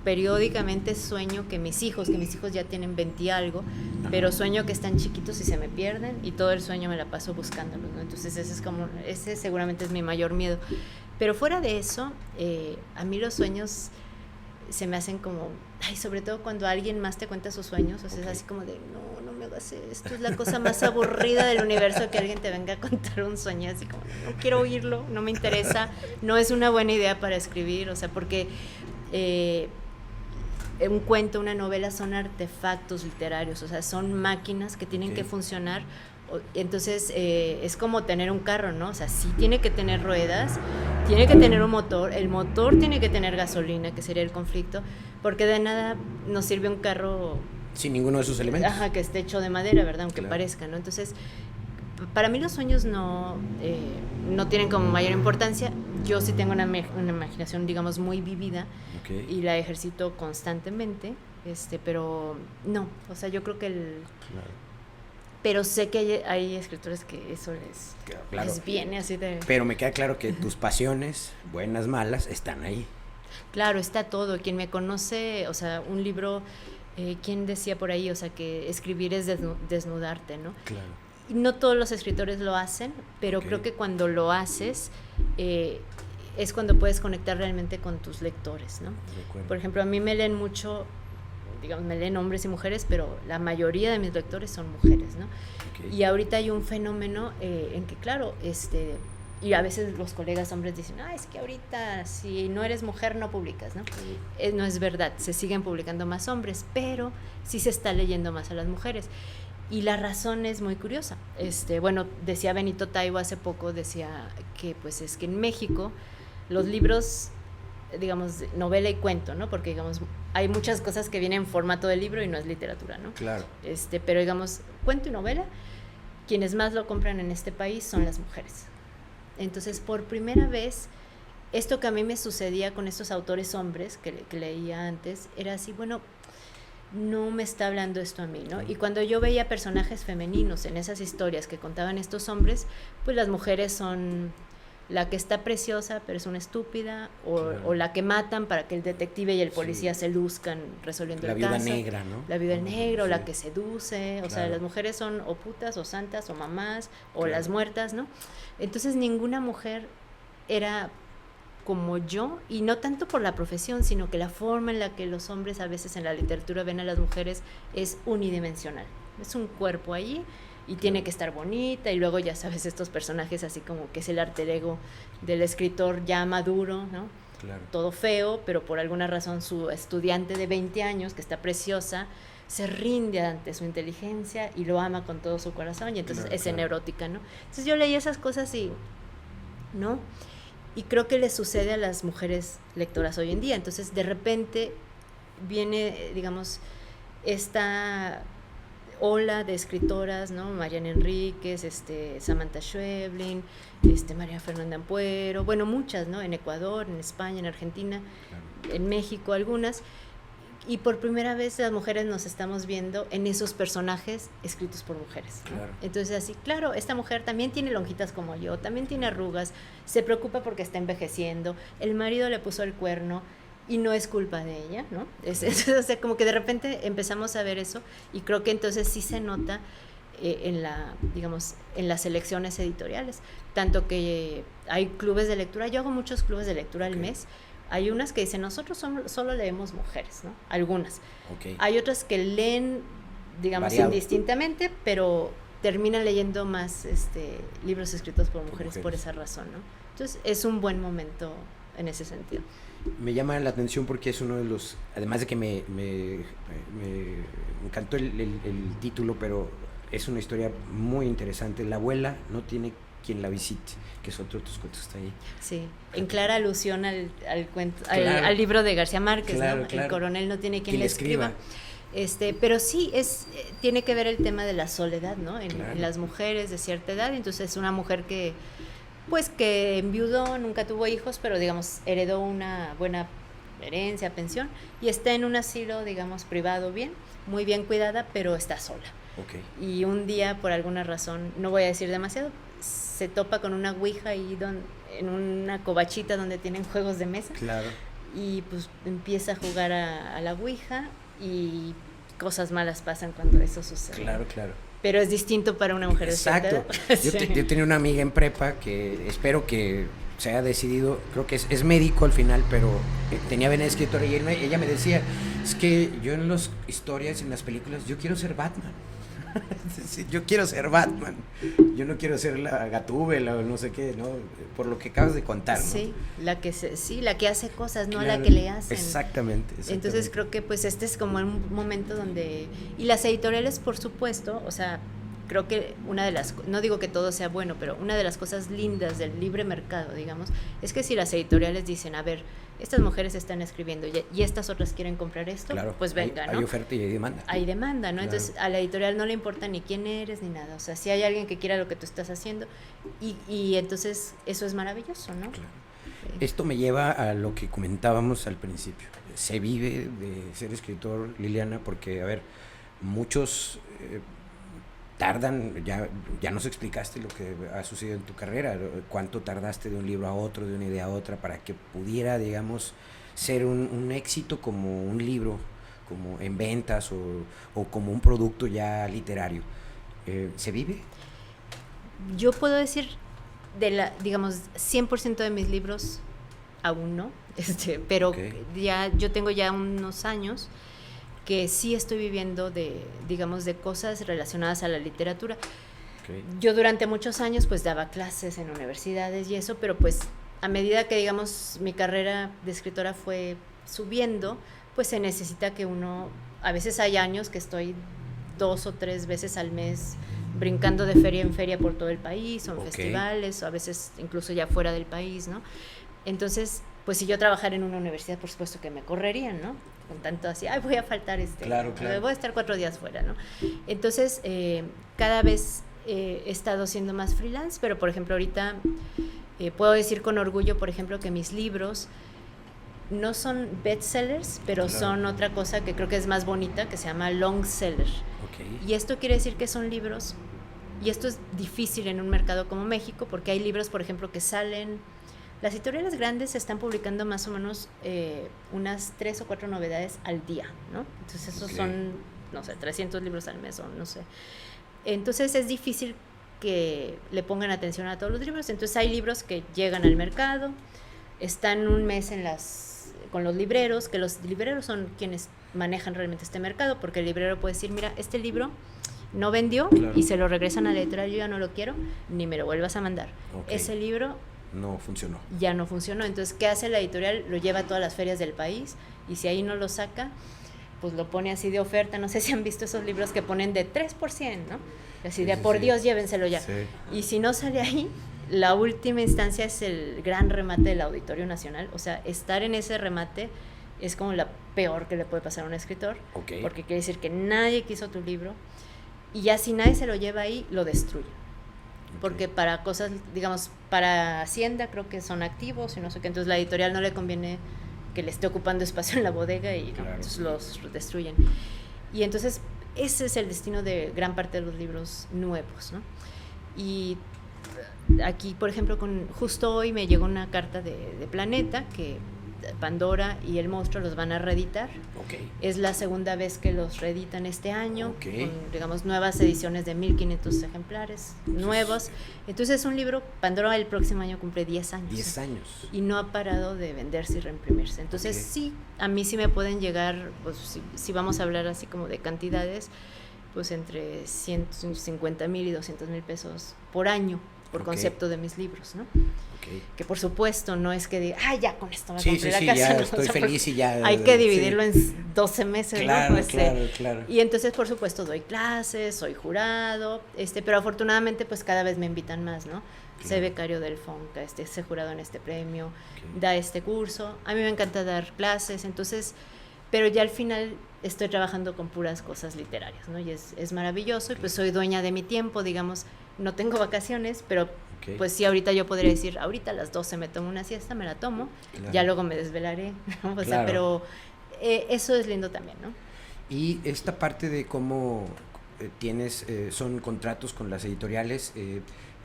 periódicamente sueño que mis hijos ya tienen 20 y algo, pero sueño que están chiquitos y se me pierden, y todo el sueño me la paso buscándolos, ¿no? Entonces ese seguramente es mi mayor miedo. Pero fuera de eso, a mí los sueños se me hacen como, sobre todo cuando alguien más te cuenta sus sueños, o sea, es así como de, no me hagas esto, es la cosa más aburrida del universo que alguien te venga a contar un sueño, así como, no quiero oírlo, no me interesa, no es una buena idea para escribir, o sea, porque un cuento, una novela son artefactos literarios, o sea, son máquinas que tienen que funcionar. Entonces es como tener un carro, ¿no? O sea, sí tiene que tener ruedas, tiene que tener un motor, el motor tiene que tener gasolina, que sería el conflicto, porque de nada nos sirve un carro sin ninguno de sus elementos. Que esté hecho de madera, ¿verdad? Aunque parezca, ¿no? Entonces, para mí los sueños no tienen como mayor importancia. Yo sí tengo una imaginación, digamos, muy vívida, y la ejercito constantemente, pero no, o sea, yo creo que pero sé que hay escritores que eso les viene así de... Pero me queda claro que tus pasiones, buenas, malas, están ahí. Claro, está todo. Quien me conoce, o sea, un libro, ¿quién decía por ahí? O sea, que escribir es desnudarte, ¿no? Claro. Y no todos los escritores lo hacen, pero creo que cuando lo haces, es cuando puedes conectar realmente con tus lectores, ¿no? Por ejemplo, a mí me leen mucho... digamos, me leen hombres y mujeres, pero la mayoría de mis lectores son mujeres, ¿no? Y ahorita hay un fenómeno en que, claro, y a veces los colegas hombres dicen, es que ahorita si no eres mujer no publicas, ¿no? No es verdad, se siguen publicando más hombres, pero sí se está leyendo más a las mujeres. Y la razón es muy curiosa. Bueno, decía Benito Taibo hace poco, decía que pues es que en México los libros, digamos, novela y cuento, ¿no? Porque, digamos, hay muchas cosas que vienen en formato de libro y no es literatura, ¿no? Claro. Pero, digamos, cuento y novela, quienes más lo compran en este país son las mujeres. Entonces, por primera vez, esto que a mí me sucedía con estos autores hombres que leía antes, era así, bueno, no me está hablando esto a mí, ¿no? Y cuando yo veía personajes femeninos en esas historias que contaban estos hombres, pues las mujeres son la que está preciosa pero es una estúpida, o la que matan para que el detective y el policía se luzcan resolviendo el caso. La viuda negra, ¿no? La viuda negra, o la que seduce, o sea, las mujeres son o putas, o santas, o mamás, o las muertas, ¿no? Entonces ninguna mujer era como yo, y no tanto por la profesión, sino que la forma en la que los hombres a veces en la literatura ven a las mujeres es unidimensional. Es un cuerpo allí y tiene que estar bonita, y luego ya sabes estos personajes así como que es el alter ego del escritor ya maduro, ¿no? Claro. Todo feo, pero por alguna razón su estudiante de 20 años, que está preciosa, se rinde ante su inteligencia y lo ama con todo su corazón, y entonces es neurótica, ¿no? Entonces yo leí esas cosas y, ¿no? Y creo que le sucede a las mujeres lectoras hoy en día. Entonces de repente viene, digamos, esta ola de escritoras, ¿no? Mariana Enríquez, Samantha Schweblin, María Fernanda Ampuero, bueno, muchas, ¿no? En Ecuador, en España, en Argentina, claro, en México algunas, y por primera vez las mujeres nos estamos viendo en esos personajes escritos por mujeres, ¿no? Claro. Entonces así, claro, esta mujer también tiene lonjitas como yo, también tiene arrugas, se preocupa porque está envejeciendo, el marido le puso el cuerno, y no es culpa de ella, ¿no? O sea, como que de repente empezamos a ver eso, y creo que entonces sí se nota en las elecciones editoriales, tanto que hay clubes de lectura. Yo hago muchos clubes de lectura al mes. Hay unas que dicen, nosotros solo leemos mujeres, ¿no? Algunas. Hay otras que leen, digamos, variado, indistintamente, pero terminan leyendo más libros escritos por mujeres por esa razón, ¿no? Entonces es un buen momento en ese sentido. Me llama la atención porque es uno de los, además de que me encantó el título, pero es una historia muy interesante. La abuela no tiene quien la visite, que es otro de tus cuentos que está ahí. Sí, en clara alusión al cuento, claro, al libro de García Márquez, claro, ¿no? Claro. El coronel no tiene quien le escriba. Pero sí, tiene que ver el tema de la soledad, ¿no? En las mujeres de cierta edad. Entonces es una mujer que enviudó, nunca tuvo hijos, pero digamos heredó una buena herencia, pensión, y está en un asilo, digamos, privado, muy bien cuidada, pero está sola. Y un día, por alguna razón, no voy a decir demasiado, se topa con una ouija ahí en una covachita donde tienen juegos de mesa. Claro. Y pues empieza a jugar a la ouija, y cosas malas pasan cuando eso sucede. Claro, claro. Pero es distinto para una mujer. Exacto. Yo tenía una amiga en prepa que espero que se haya decidido, creo que es médico al final, pero tenía vena de escritora, y ella me decía, es que yo en las historias, en las películas, yo quiero ser Batman. Yo quiero ser Batman, yo no quiero ser la Gatúbela o no sé qué, ¿no? Por lo que acabas de contar, ¿no? Sí, la que hace cosas, no claro, la que le hacen. Exactamente. Entonces creo que pues este es como un momento donde, y las editoriales, por supuesto, o sea, creo que no digo que todo sea bueno, pero una de las cosas lindas del libre mercado, digamos, es que si las editoriales dicen, a ver, estas mujeres están escribiendo y estas otras quieren comprar esto, claro, pues venga, ¿no? Hay oferta y hay demanda. Hay demanda, ¿no? Claro. Entonces a la editorial no le importa ni quién eres ni nada, o sea, si hay alguien que quiera lo que tú estás haciendo, y entonces eso es maravilloso, ¿no? Claro. Esto me lleva a lo que comentábamos al principio. Se vive de ser escritor, Liliana, porque, a ver, muchos tardan, ya nos explicaste lo que ha sucedido en tu carrera, cuánto tardaste de un libro a otro, de una idea a otra, para que pudiera, digamos, ser un éxito como un libro, como en ventas o como un producto ya literario. ¿Se vive? Yo puedo decir, digamos, 100% de mis libros aún no, pero ya yo tengo ya unos años que sí estoy viviendo de cosas relacionadas a la literatura. Yo durante muchos años pues daba clases en universidades y eso, pero pues a medida que, digamos, mi carrera de escritora fue subiendo, pues se necesita que uno, a veces hay años que estoy 2 o 3 veces al mes brincando de feria en feria por todo el país, o en festivales, o a veces incluso ya fuera del país, ¿no? Entonces, pues si yo trabajara en una universidad, por supuesto que me correrían, ¿no? Con tanto así, voy a faltar claro. Voy a estar 4 días fuera, ¿no? Entonces, cada vez he estado siendo más freelance, pero por ejemplo ahorita puedo decir con orgullo, por ejemplo, que mis libros no son bestsellers, pero Claro. son otra cosa que creo que es más bonita, que se llama long seller. Ok. Y esto quiere decir que son libros, y esto es difícil en un mercado como México, porque hay libros, por ejemplo, que salen... Las editoriales grandes están publicando más o menos unas 3 o 4 novedades al día, ¿no? Entonces esos Ok. son, no sé, 300 libros al mes o no sé. Entonces es difícil que le pongan atención a todos los libros. Entonces hay libros que llegan al mercado, están un mes con los libreros, que los libreros son quienes manejan realmente este mercado, porque el librero puede decir, mira, este libro no vendió, Claro. y se lo regresan a la editorial, yo ya no lo quiero, ni me lo vuelvas a mandar. Ok. Ese libro No funcionó. ya no funcionó. Entonces, ¿qué hace la editorial? Lo lleva a todas las ferias del país, y si ahí no lo saca, pues lo pone así de oferta. No sé si han visto esos libros que ponen de 3%, ¿no? Así de, Sí, por sí. Dios, llévenselo ya. Sí. Y si no sale ahí, la última instancia es el gran remate del Auditorio Nacional. O sea, estar en ese remate es como la peor que le puede pasar a un escritor, Ok. porque quiere decir que nadie quiso tu libro, y ya si nadie se lo lleva ahí, lo destruye. Porque para cosas, digamos, para Hacienda creo que son activos y no sé qué, entonces la editorial no le conviene que le esté ocupando espacio en la bodega, y Claro. entonces los destruyen. Y entonces ese es el destino de gran parte de los libros nuevos, ¿no? Y aquí, por ejemplo, justo hoy me llegó una carta de Planeta, que Pandora y El Monstruo los van a reeditar. Ok. Es la segunda vez que los reeditan este año, Ok. con, digamos, nuevas ediciones de 1500 ejemplares nuevos. Entonces es un libro, Pandora el próximo año cumple 10 años. 10 años. Y no ha parado de venderse y reimprimirse. Entonces Ok. sí, a mí sí me pueden llegar, pues si vamos a hablar así como de cantidades, pues entre 150,000 y 200,000 pesos por año, por Ok. concepto de mis libros, ¿no? Ok. Que por supuesto no es que diga, ya con esto me Sí, compré sí, la sí, casa. ya ¿no? estoy O sea, feliz y ya. hay que sí. dividirlo en 12 meses, Claro, ¿no? claro. Y entonces, por supuesto, doy clases, soy jurado, pero afortunadamente, pues cada vez me invitan más, ¿no? Claro. Sé becario del FONCA, sé jurado en este premio, Ok. da este curso. A mí me encanta dar clases, entonces, pero ya al final estoy trabajando con puras cosas literarias, ¿no? Y es maravilloso, y pues soy dueña de mi tiempo, digamos, no tengo vacaciones, pero Ok. pues sí, ahorita yo podría decir, ahorita a las 12 me tomo una siesta, me la tomo, Claro. ya luego me desvelaré, ¿no? O sea, Claro. pero eso es lindo también, ¿no? Y esta parte de cómo tienes, son contratos con las editoriales,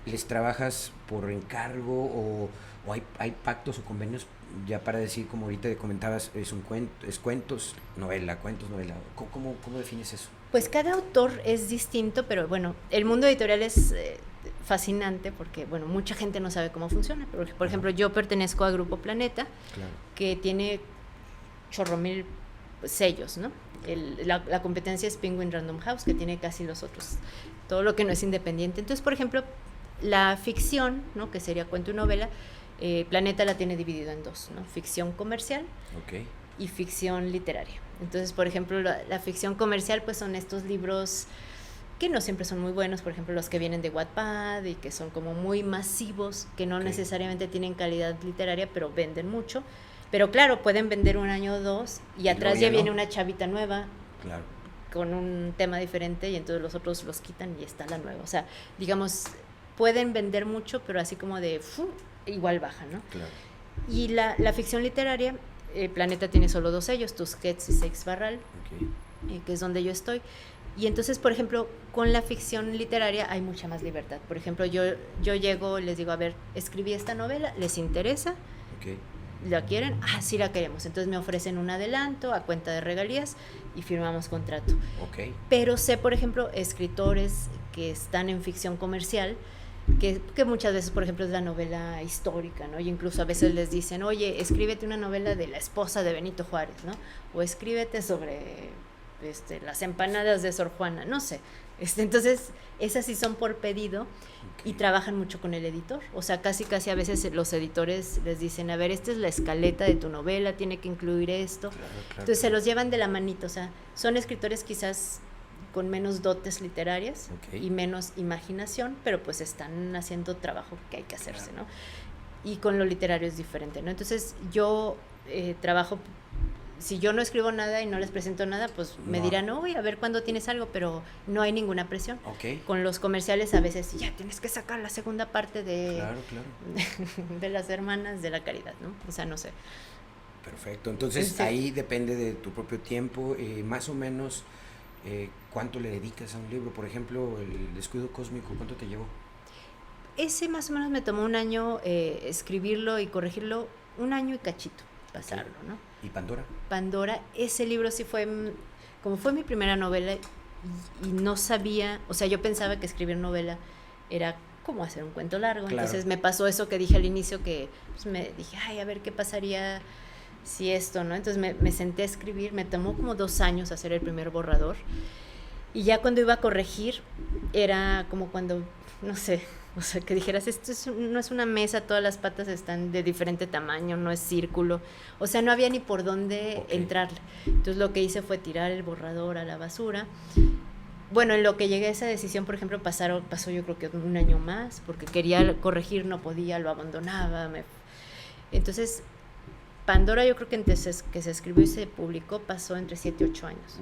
¿les trabajas por encargo o hay pactos o convenios ya para decir, como ahorita comentabas, es cuentos, novela? ¿Cómo defines eso? Pues cada autor es distinto, pero bueno, el mundo editorial es fascinante porque, bueno, mucha gente no sabe cómo funciona. Por ejemplo, yo pertenezco a Grupo Planeta, Claro. que tiene chorromil sellos, ¿no? La competencia es Penguin Random House, que tiene casi los otros, todo lo que no es independiente. Entonces, por ejemplo, la ficción, ¿no? Que sería cuento y novela, Planeta la tiene dividido en dos, ¿no? Ficción comercial Ok. y ficción literaria. Entonces, por ejemplo, la ficción comercial, pues son estos libros que no siempre son muy buenos, por ejemplo, los que vienen de Wattpad y que son como muy masivos, que no Ok. necesariamente tienen calidad literaria, pero venden mucho. Pero claro, pueden vender un año o dos, y atrás luego ya ya viene no. una chavita nueva Claro. con un tema diferente, y entonces los otros los quitan y está la nueva. O sea, digamos, pueden vender mucho, pero así como de igual baja, ¿no? Claro. Y la ficción literaria, Planeta tiene solo 2 sellos, Tusquets y Seix Barral, Ok. que es donde yo estoy. Y entonces, por ejemplo, con la ficción literaria hay mucha más libertad. Por ejemplo, yo llego y les digo, a ver, escribí esta novela, ¿les interesa? Ok. ¿La quieren? Ah, sí la queremos. Entonces me ofrecen un adelanto a cuenta de regalías y firmamos contrato. Ok. Pero sé, por ejemplo, escritores que están en ficción comercial, que muchas veces, por ejemplo, es la novela histórica, ¿no? Y incluso a veces les dicen, oye, escríbete una novela de la esposa de Benito Juárez, ¿no? O escríbete sobre las empanadas de Sor Juana, no sé. Entonces, esas sí son por pedido. Ok. Y trabajan mucho con el editor. O sea, casi a veces los editores les dicen, a ver, esta es la escaleta de tu novela, tiene que incluir esto. Claro. Entonces se los llevan de la manito. O sea, son escritores quizás con menos dotes literarias Ok. y menos imaginación, pero pues están haciendo trabajo que hay que hacerse, ¿no? Y con lo literario es diferente, ¿no? Entonces yo trabajo, si yo no escribo nada y no les presento nada, pues me No. dirán, uy, a ver cuándo tienes algo, pero no hay ninguna presión. Ok. Con los comerciales a veces ya tienes que sacar la segunda parte de, Claro. de las hermanas de la caridad, ¿no? O sea, no sé. Perfecto. Entonces, Sí. ahí depende de tu propio tiempo, más o menos, cuánto le dedicas a un libro. Por ejemplo, el Descuido Cósmico, ¿cuánto te llevó? Ese más o menos me tomó un año escribirlo y corregirlo, un año y cachito, pasarlo, ¿no? ¿Y Pandora? Pandora, ese libro sí fue, como fue mi primera novela y no sabía, o sea, yo pensaba que escribir novela era como hacer un cuento largo, Claro. entonces me pasó eso que dije al inicio, que pues, me dije, ay, a ver qué pasaría si esto, ¿no? Entonces me senté a escribir, me tomó como 2 años hacer el primer borrador y ya cuando iba a corregir era como cuando, no sé, o sea, que dijeras, esto no es una mesa, todas las patas están de diferente tamaño, no es círculo. O sea, no había ni por dónde entrarle. Entonces lo que hice fue tirar el borrador a la basura. Bueno, en lo que llegué a esa decisión, por ejemplo, pasó yo creo que un año más, porque quería corregir, no podía, lo abandonaba. Entonces, Pandora yo creo que antes que se escribió y se publicó pasó entre 7 y 8 años.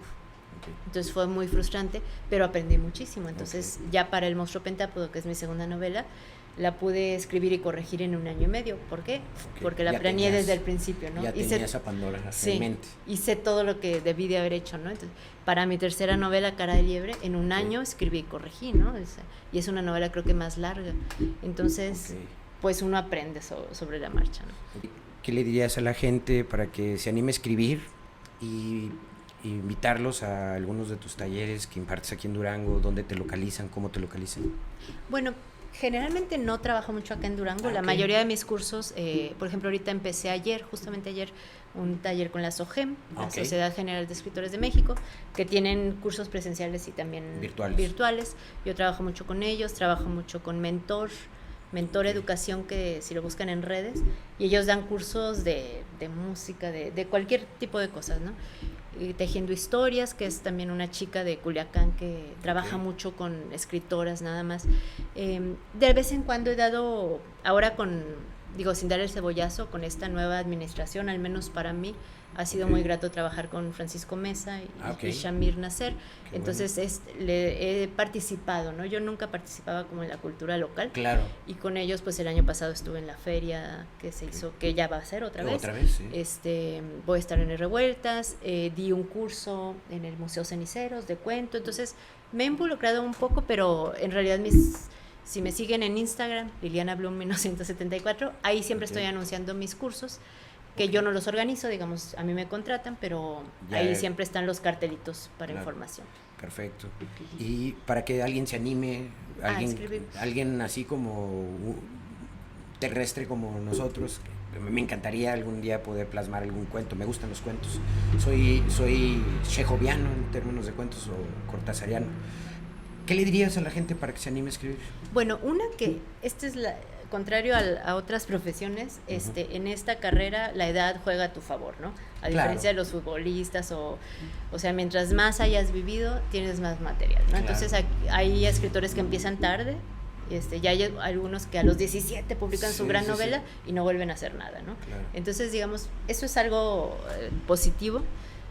Entonces fue muy frustrante, pero aprendí muchísimo. Entonces ya para El monstruo pentápodo, que es mi segunda novela, la pude escribir y corregir en un año y medio. ¿Por qué? Porque la planeé desde el principio, ¿no? Ya tenías a Pandora en mente. Hice todo lo que debí de haber hecho, ¿no? Entonces, para mi tercera novela, Cara de Liebre, en un año escribí y corregí, ¿no? Y es una novela creo que más larga. Entonces, pues uno aprende sobre la marcha, ¿no? ¿Qué le dirías a la gente para que se anime a escribir y invitarlos a algunos de tus talleres que impartes aquí en Durango? ¿Dónde te localizan? ¿Cómo te localizan? Bueno, generalmente no trabajo mucho acá en Durango. La mayoría de mis cursos, por ejemplo, ahorita empecé justamente ayer, un taller con la SOGEM, la Sociedad General de Escritores de México, que tienen cursos presenciales y también virtuales. Yo trabajo mucho con ellos, trabajo mucho con Mentor Educación, que si lo buscan en redes, y ellos dan cursos de música, de cualquier tipo de cosas, ¿no? Tejiendo Historias, que es también una chica de Culiacán que trabaja mucho con escritoras nada más. De vez en cuando he dado, ahora sin dar el cebollazo, con esta nueva administración, al menos para mí, ha sido muy grato trabajar con Francisco Mesa y Shamir Nasser. Entonces le he participado, ¿no? Yo nunca participaba como en la cultura local. Claro. Y con ellos, pues el año pasado estuve en la feria que se hizo, que ya va a ser otra vez. Sí. Voy a estar en el Revueltas, di un curso en el Museo Ceniceros de cuento. Entonces me he involucrado un poco, pero en realidad si me siguen en Instagram, Liliana Blum 1974, ahí siempre estoy anunciando mis cursos, que yo no los organizo, digamos, a mí me contratan, pero ahí siempre están los cartelitos para información. Perfecto. Y para que alguien se anime, alguien así como terrestre como nosotros, me encantaría algún día poder plasmar algún cuento. Me gustan los cuentos. Soy chejoviano en términos de cuentos o cortasariano. ¿Qué le dirías a la gente para que se anime a escribir? Bueno, esta es contrario a otras profesiones, en esta carrera la edad juega a tu favor, ¿no? A diferencia de los futbolistas o sea, mientras más hayas vivido, tienes más material, ¿no? Claro. Entonces hay escritores que empiezan tarde, ya hay algunos que a los 17 publican su gran novela y no vuelven a hacer nada, ¿no? Claro. Entonces, digamos, eso es algo positivo,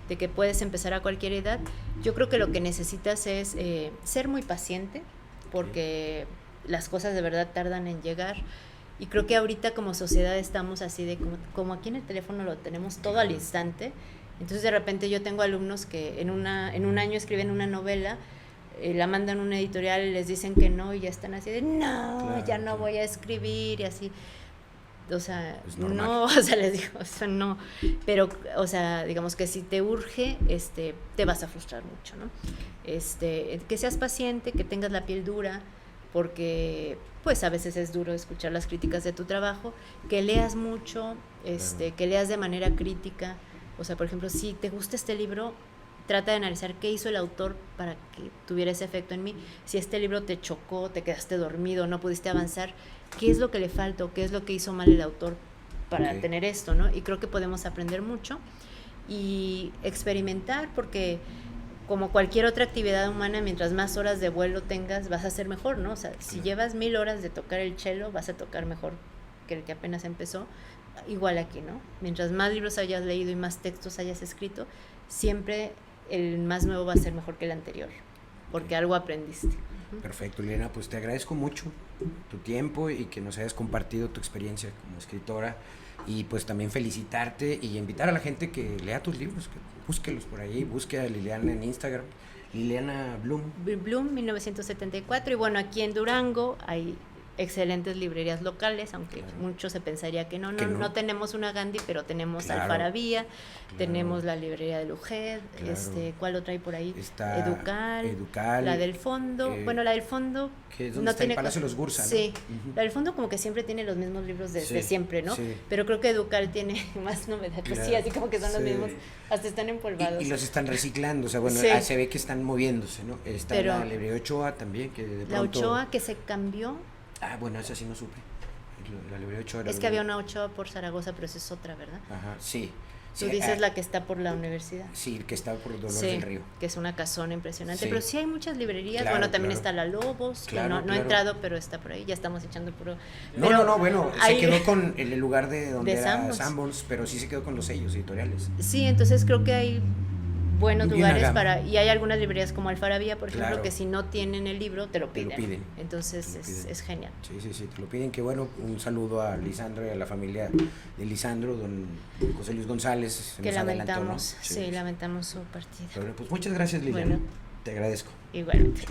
de que puedes empezar a cualquier edad. Yo creo que lo que necesitas es ser muy paciente, porque las cosas de verdad tardan en llegar, y creo que ahorita como sociedad estamos así de como aquí en el teléfono lo tenemos todo al instante. Entonces de repente yo tengo alumnos que en un año escriben una novela, la mandan a una editorial y les dicen que no, y ya están así de ya no voy a escribir, y así. O sea, no, o sea, les digo, o sea, no, pero, o sea, digamos que si te urge, te vas a frustrar mucho, ¿no? Que seas paciente, que tengas la piel dura, porque, pues, a veces es duro escuchar las críticas de tu trabajo, que leas mucho, que leas de manera crítica. O sea, por ejemplo, si te gusta este libro, trata de analizar qué hizo el autor para que tuviera ese efecto en mí. Si este libro te chocó, te quedaste dormido, no pudiste avanzar, ¿qué es lo que le falta o qué es lo que hizo mal el autor para tener esto, ¿no? Y creo que podemos aprender mucho y experimentar, porque como cualquier otra actividad humana, mientras más horas de vuelo tengas, vas a ser mejor, ¿no? O sea, si llevas 1000 horas de tocar el cello, vas a tocar mejor que el que apenas empezó. Igual aquí, ¿no? Mientras más libros hayas leído y más textos hayas escrito, siempre el más nuevo va a ser mejor que el anterior, porque algo aprendiste. Perfecto, Liliana, pues te agradezco mucho tu tiempo y que nos hayas compartido tu experiencia como escritora, y pues también felicitarte y invitar a la gente que lea tus libros, que búsquelos por ahí, busque a Liliana en Instagram, Liliana Blum. Blum 1974, y bueno, aquí en Durango hay excelentes librerías locales, aunque Claro. mucho se pensaría que no, Que no. no tenemos una Gandhi, pero tenemos Claro. Alfaravía, Claro. tenemos la librería de Lujed, Claro. ¿cuál otra hay por ahí? Está Educal, la del fondo, bueno, la del fondo que es donde no está tiene el Palacio de los Gursa, ¿no? Sí, Ujú. la del fondo como que siempre tiene los mismos libros desde Sí, siempre, ¿no? sí. Pero creo que Educal tiene más novedades, Claro. sí, así como que son los Sí. mismos, hasta están empolvados. Y los están reciclando, o sea, bueno, Sí. se ve que están moviéndose, ¿no? Está Pero la librería Ochoa también, que de la pronto... Ochoa que se cambió, Ah, bueno, esa sí no supe. La librería Ochoa. es que había una Ochoa por Zaragoza, pero esa es otra, ¿verdad? Ajá, sí. Tú Sí, dices la que está por la universidad. Sí, que está por Dolores Sí, del Río. que es una casona impresionante, Sí. pero sí hay muchas librerías, Claro, bueno, también claro. está la Lobos, que Claro, no he claro. entrado, pero está por ahí, ya estamos echando puro... No, pero no, bueno, hay- se quedó con el lugar de donde de era Sanborns. Sanborns, pero sí se quedó con los sellos editoriales. Sí, entonces creo que hay buenos Y una lugares gama. para, y hay algunas librerías como Alfaravía, por ejemplo, Claro. que si no tienen el libro, te lo Te lo piden. piden. Entonces Te lo piden. es genial. Sí, sí, sí, te lo piden. Que bueno, un saludo a Lisandro y a la familia de Lisandro, don José Luis González. Se Que nos adelantó, ¿no? lamentamos, sí, lamentamos su partida. Pero pues muchas gracias, Liliana. Bueno. Te agradezco. Igualmente.